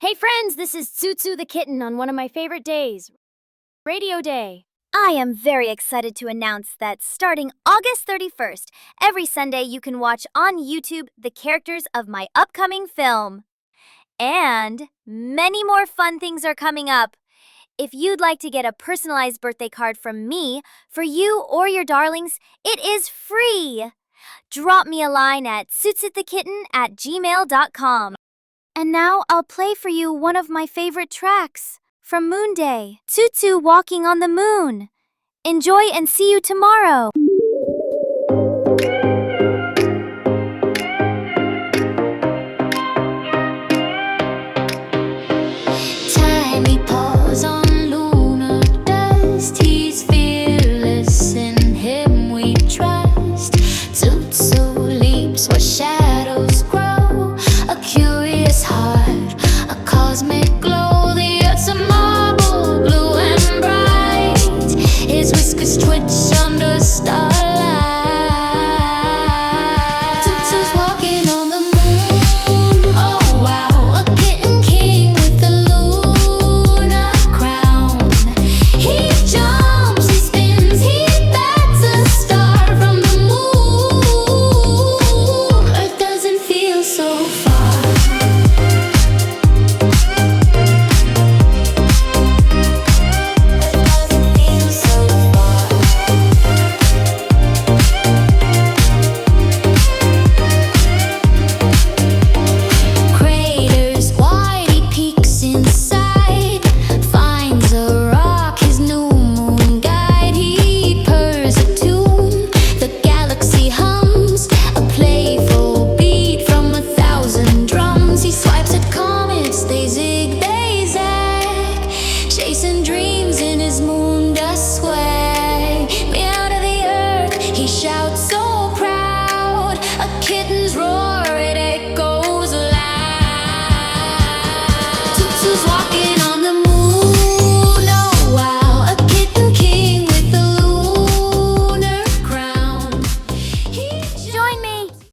Hey friends, this is Tsutsu the Kitten on one of my favorite days, Radio Day. I am very excited to announce that starting August 31st, every Sunday you can watch on YouTube the characters of my upcoming film. And many more fun things are coming up. If you'd like to get a personalized birthday card from me for you or your darlings, it is free. Drop me a line at tsutsuthekitten@gmail.com. And now I'll play for you one of my favorite tracks from Moon Day, Tsutsu Walking on the Moon. Enjoy and see you tomorrow.